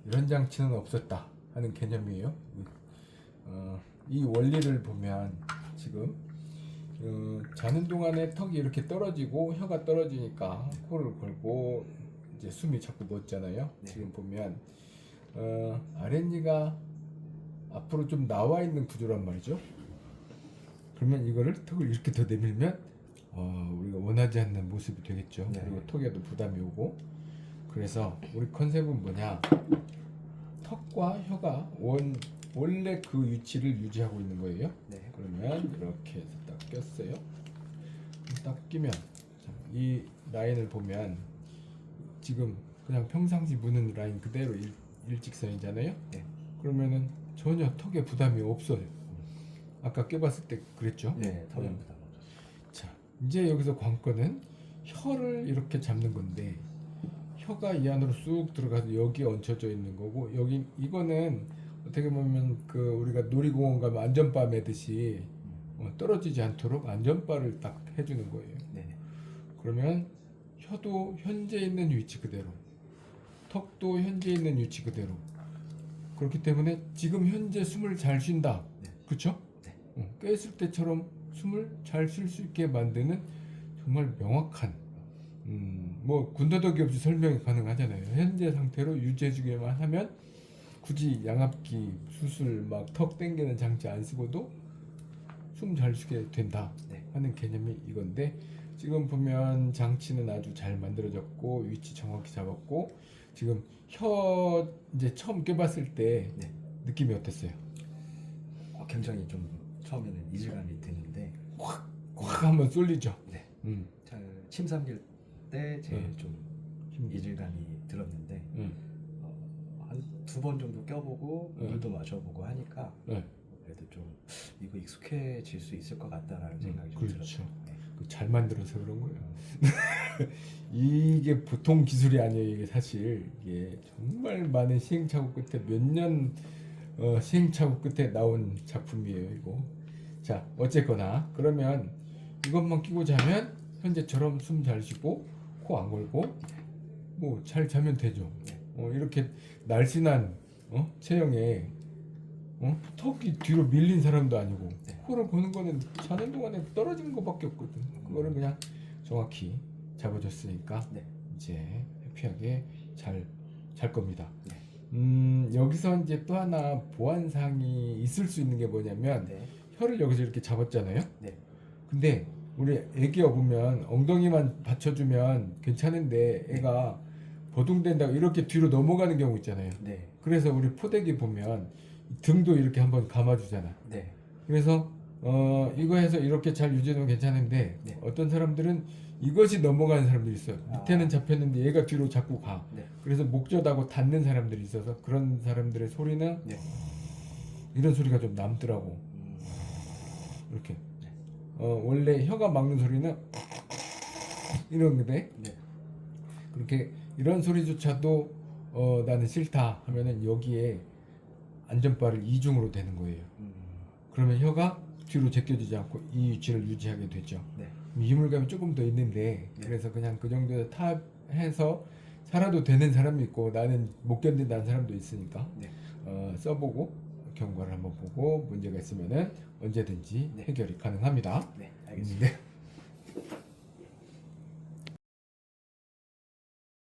이런 장치는 없었다 하는 개념이에요. 이 원리를 보면 지금 자는 동안에 턱이 이렇게 떨어지고 혀가 떨어지니까 코를 걸고 이제 숨이 자꾸 멎잖아요. 네. 지금 보면 아랫니가 앞으로 좀 나와 있는 구조란 말이죠. 그러면 이거를 턱을 이렇게 더 내밀면 우리가 원하지 않는 모습이 되겠죠. 네. 그리고 턱에도 부담이 오고. 그래서 우리 컨셉은 뭐냐, 턱과 혀가 원래 그 위치를 유지하고 있는 거예요. 네. 그러면 이렇게 해서 딱 꼈어요. 딱 끼면 이 라인을 보면 지금 그냥 평상시 무는 라인 그대로 일직선이잖아요. 네. 그러면은 전혀 턱에 부담이 없어요. 아까 껴봤을 때 그랬죠? 네, 턱에 부담 없었어요. 자, 이제 여기서 관건은 혀를 이렇게 잡는 건데, 혀가 이 안으로 쑥 들어가서 여기에 얹혀져 있는 거고, 여기 이거는 어떻게 보면 그 우리가 놀이공원 가면 안전바 매듯이 떨어지지 않도록 안전바를 딱 해주는 거예요. 네. 그러면 혀도 현재 있는 위치 그대로, 턱도 현재 있는 위치 그대로. 그렇기 때문에 지금 현재 숨을 잘 쉰다. 네. 그렇죠? 네. 깼을 때처럼 숨을 잘 쉴 수 있게 만드는 정말 명확한 뭐 군더더기 없이 설명이 가능하잖아요. 현재 상태로 유지해주기만 하면 굳이 양압기 수술 막 턱 당기는 장치 안 쓰고도 숨 잘 쉬게 된다 네. 하는 개념이 이건데, 지금 보면 장치는 아주 잘 만들어졌고 위치 정확히 잡았고, 지금 혀 이제 처음 껴봤을 때 네. 느낌이 어땠어요? 굉장히 좀 처음에는 이질감이 드는데 확 한번 쏠리죠. 네. 음. 잘 침 삼킬 때 제일 네. 좀 이질감이 들었는데 한 2번 정도 껴보고 네. 물도 마셔보고 하니까 네. 그래도 좀 이거 익숙해질 수 있을 것 같다라는 생각이 좀 그렇죠. 들었어요. 네. 잘 만들어서 그런 거예요. 이게 보통 기술이 아니에요. 이게 사실 이게 정말 많은 시행착오 끝에 몇 년 시행착오 끝에 나온 작품이에요. 이거. 자, 어쨌거나 그러면 이것만 끼고 자면 현재처럼 숨 잘 쉬고 코 안 걸고 뭐 잘 자면 되죠. 이렇게 날씬한 체형에 턱이 뒤로 밀린 사람도 아니고, 코를 고는 거는 자는 동안에 떨어지는 것밖에 없거든. 그거를 그냥 정확히 잡아줬으니까 네. 이제 해피하게 잘 겁니다. 네. 여기서 이제 또 하나 보완사항이 있을 수 있는 게 뭐냐면, 네. 혀를 여기서 이렇게 잡았잖아요. 네. 근데 우리 애기 업으면 엉덩이만 받쳐주면 괜찮은데 애가 버둥된다고 이렇게 뒤로 넘어가는 경우 있잖아요. 네. 그래서 우리 포대기 보면 등도 이렇게 한번 감아주잖아. 네. 그래서 이거 해서 이렇게 잘 유지하면 괜찮은데, 네. 어떤 사람들은 이것이 넘어가는 사람들이 있어요. 밑에는 잡혔는데 얘가 뒤로 자꾸 가. 네. 그래서 목젖하고 닿는 사람들이 있어서 그런 사람들의 소리는 네. 이런 소리가 좀 남더라고. 이렇게 원래 혀가 막는 소리는 이런 건데, 네. 그렇게 이런 소리조차도 나는 싫다 하면은 여기에 안전바를 이중으로 대는 거예요. 그러면 혀가 뒤로 제껴지지 않고 이 위치를 유지하게 되죠. 네. 이물감이 조금 더 있는데, 네. 그래서 그냥 그 정도에 탑해서 살아도 되는 사람이 있고 나는 못 견딘다는 사람도 있으니까 네. 써보고 경과를 한번 보고 문제가 있으면은 언제든지 네. 해결이 가능합니다. 네. 알겠습니다. 네.